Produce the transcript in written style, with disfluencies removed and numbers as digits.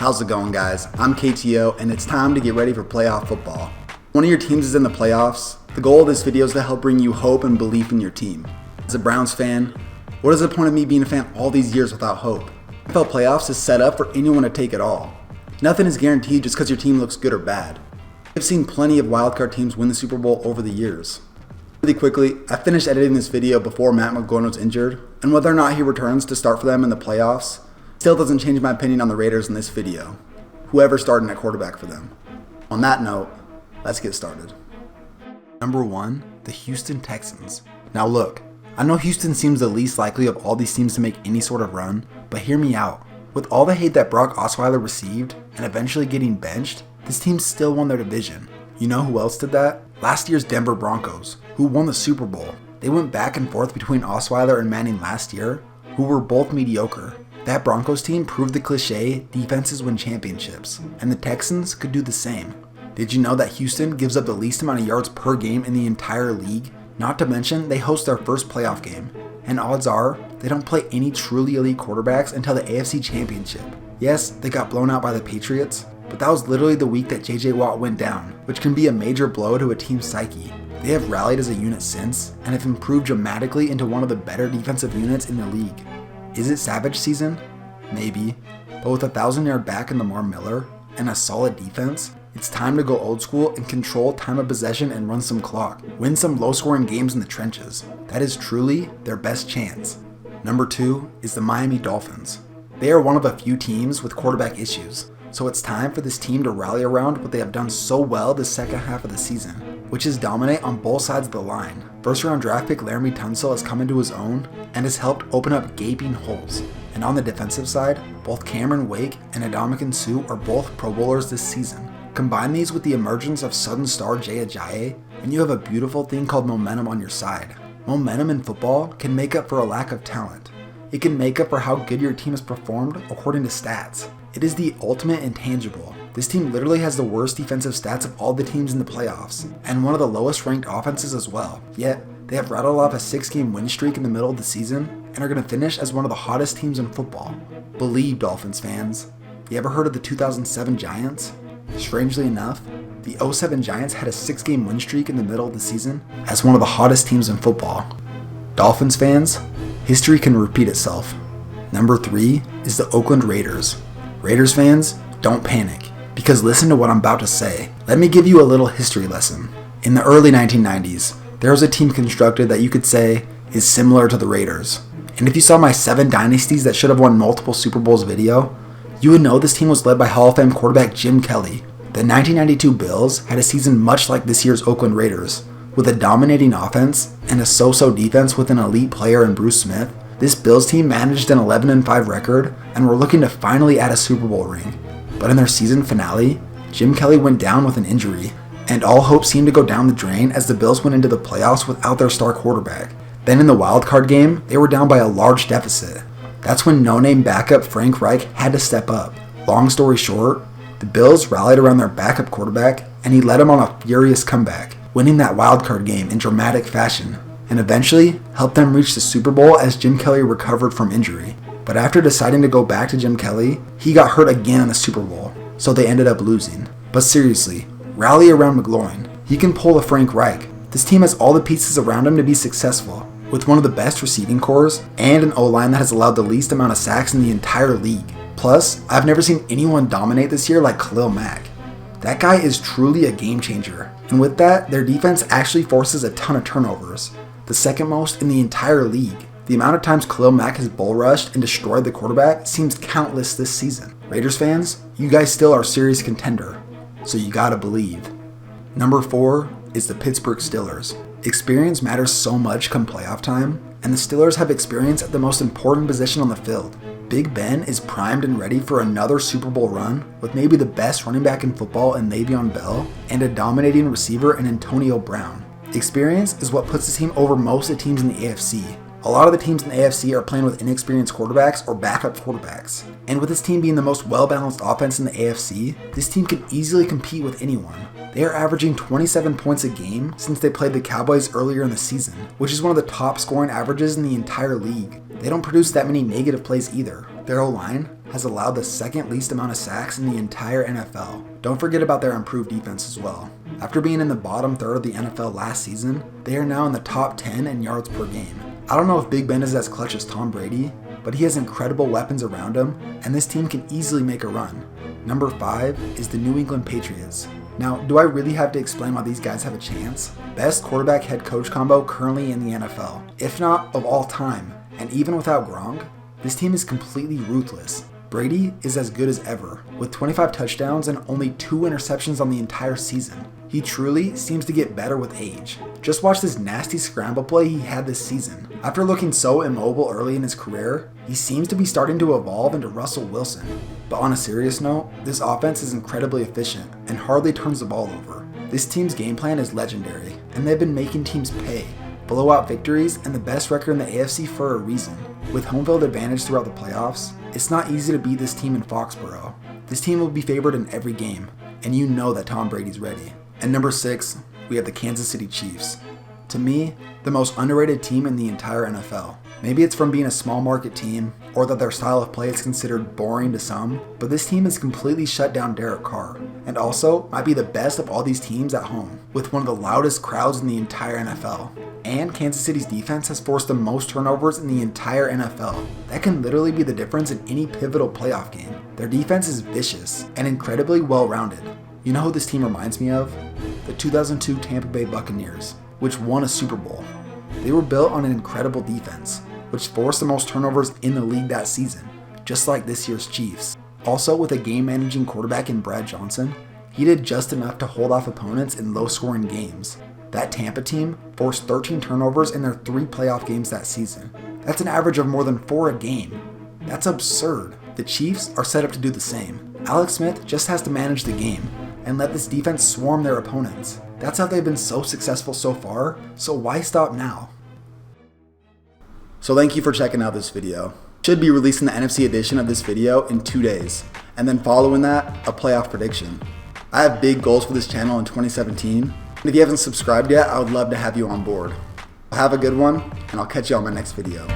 How's it going, guys? I'm KTO, and it's time to get ready for playoff football. One of your teams is in the playoffs. The goal of this video is to help bring you hope and belief in your team. As a Browns fan, what is the point of me being a fan all these years without hope? NFL playoffs is set up for anyone to take it all. Nothing is guaranteed just because your team looks good or bad. I've seen plenty of wildcard teams win the Super Bowl over the years. Really quickly, I finished editing this video before Matt McGloin was injured, and whether or not he returns to start for them in the playoffs still doesn't change my opinion on the Raiders in this video, whoever starting at quarterback for them. On that note, let's get started. Number 1, the Houston Texans. Now look, I know Houston seems the least likely of all these teams to make any sort of run, but hear me out. With all the hate that Brock Osweiler received and eventually getting benched, this team still won their division. You know who else did that? Last year's Denver Broncos, who won the Super Bowl. They went back and forth between Osweiler and Manning last year, who were both mediocre. That Broncos team proved the cliche, defenses win championships, and the Texans could do the same. Did you know that Houston gives up the least amount of yards per game in the entire league? Not to mention, they host their first playoff game, and odds are, they don't play any truly elite quarterbacks until the AFC Championship. Yes, they got blown out by the Patriots, but that was literally the week that JJ Watt went down, which can be a major blow to a team's psyche. They have rallied as a unit since, and have improved dramatically into one of the better defensive units in the league. Is it Savage season? Maybe, but with a 1,000-yard back in Lamar Miller and a solid defense, it's time to go old school and control time of possession and run some clock. Win some low-scoring games in the trenches. That is truly their best chance. Number 2 is the Miami Dolphins. They are one of a few teams with quarterback issues, so it's time for this team to rally around what they have done so well the second half of the season, which is dominate on both sides of the line. First-round draft pick Laramie Tunsil has come into his own and has helped open up gaping holes. And on the defensive side, both Cameron Wake and Ndamukong Suh are both Pro Bowlers this season. Combine these with the emergence of Southern star Jay Ajayi, and you have a beautiful thing called momentum on your side. Momentum in football can make up for a lack of talent. It can make up for how good your team has performed according to stats. It is the ultimate intangible. This team literally has the worst defensive stats of all the teams in the playoffs, and one of the lowest ranked offenses as well. Yet, they have rattled off a 6-game win streak in the middle of the season, and are going to finish as one of the hottest teams in football. Believe, Dolphins fans. You ever heard of the 2007 Giants? Strangely enough, the 2007 Giants had a 6-game win streak in the middle of the season as one of the hottest teams in football. Dolphins fans, history can repeat itself. Number 3 is the Oakland Raiders. Raiders fans, don't panic, because listen to what I'm about to say. Let me give you a little history lesson. In the early 1990s, there was a team constructed that you could say is similar to the Raiders. And if you saw my 7 dynasties that should have won multiple Super Bowls video, you would know this team was led by Hall of Fame quarterback Jim Kelly. The 1992 Bills had a season much like this year's Oakland Raiders. With a dominating offense and a so-so defense with an elite player in Bruce Smith, this Bills team managed an 11-5 record and were looking to finally add a Super Bowl ring. But in their season finale, Jim Kelly went down with an injury, and all hope seemed to go down the drain as the Bills went into the playoffs without their star quarterback. Then in the wildcard game, they were down by a large deficit. That's when no-name backup Frank Reich had to step up. Long story short, the Bills rallied around their backup quarterback, and he led them on a furious comeback, winning that wildcard game in dramatic fashion, and eventually helped them reach the Super Bowl as Jim Kelly recovered from injury. But after deciding to go back to Jim Kelly, he got hurt again in the Super Bowl, so they ended up losing. But seriously, rally around McGloin. He can pull a Frank Reich. This team has all the pieces around him to be successful, with one of the best receiving cores and an O-line that has allowed the least amount of sacks in the entire league. Plus, I've never seen anyone dominate this year like Khalil Mack. That guy is truly a game changer, and with that, their defense actually forces a ton of turnovers, the second most in the entire league. The amount of times Khalil Mack has bull rushed and destroyed the quarterback seems countless this season. Raiders fans, you guys still are a serious contender, so you gotta believe. Number 4 is the Pittsburgh Steelers. Experience matters so much come playoff time, and the Steelers have experience at the most important position on the field. Big Ben is primed and ready for another Super Bowl run with maybe the best running back in football in Le'Veon Bell and a dominating receiver in Antonio Brown. Experience is what puts the team over most of the teams in the AFC. A lot of the teams in the AFC are playing with inexperienced quarterbacks or backup quarterbacks. And with this team being the most well-balanced offense in the AFC, this team can easily compete with anyone. They are averaging 27 points a game since they played the Cowboys earlier in the season, which is one of the top scoring averages in the entire league. They don't produce that many negative plays either. Their O-line, has allowed the second least amount of sacks in the entire NFL. Don't forget about their improved defense as well. After being in the bottom third of the NFL last season, they are now in the top 10 in yards per game. I don't know if Big Ben is as clutch as Tom Brady, but he has incredible weapons around him, and this team can easily make a run. Number 5 is the New England Patriots. Now, do I really have to explain why these guys have a chance? Best quarterback head coach combo currently in the NFL, if not of all time, and even without Gronk, this team is completely ruthless. Brady is as good as ever, with 25 touchdowns and only 2 interceptions on the entire season. He truly seems to get better with age. Just watch this nasty scramble play he had this season. After looking so immobile early in his career, he seems to be starting to evolve into Russell Wilson. But on a serious note, this offense is incredibly efficient and hardly turns the ball over. This team's game plan is legendary, and they've been making teams pay. Blowout victories and the best record in the AFC for a reason. With home field advantage throughout the playoffs, it's not easy to beat this team in Foxborough. This team will be favored in every game, and you know that Tom Brady's ready. And number 6, we have the Kansas City Chiefs. To me, the most underrated team in the entire NFL. Maybe it's from being a small market team, or that their style of play is considered boring to some, but this team has completely shut down Derek Carr, and also might be the best of all these teams at home, with one of the loudest crowds in the entire NFL. And Kansas City's defense has forced the most turnovers in the entire NFL. That can literally be the difference in any pivotal playoff game. Their defense is vicious and incredibly well-rounded. You know who this team reminds me of? The 2002 Tampa Bay Buccaneers, which won a Super Bowl. They were built on an incredible defense, which forced the most turnovers in the league that season, just like this year's Chiefs. Also, with a game-managing quarterback in Brad Johnson, he did just enough to hold off opponents in low-scoring games. That Tampa team forced 13 turnovers in their 3 playoff games that season. That's an average of more than 4 a game. That's absurd. The Chiefs are set up to do the same. Alex Smith just has to manage the game and let this defense swarm their opponents. That's how they've been so successful so far, so why stop now? So thank you for checking out this video. Should be releasing the NFC edition of this video in 2 days, and then following that, a playoff prediction. I have big goals for this channel in 2017, and if you haven't subscribed yet, I would love to have you on board. Have a good one, and I'll catch you on my next video.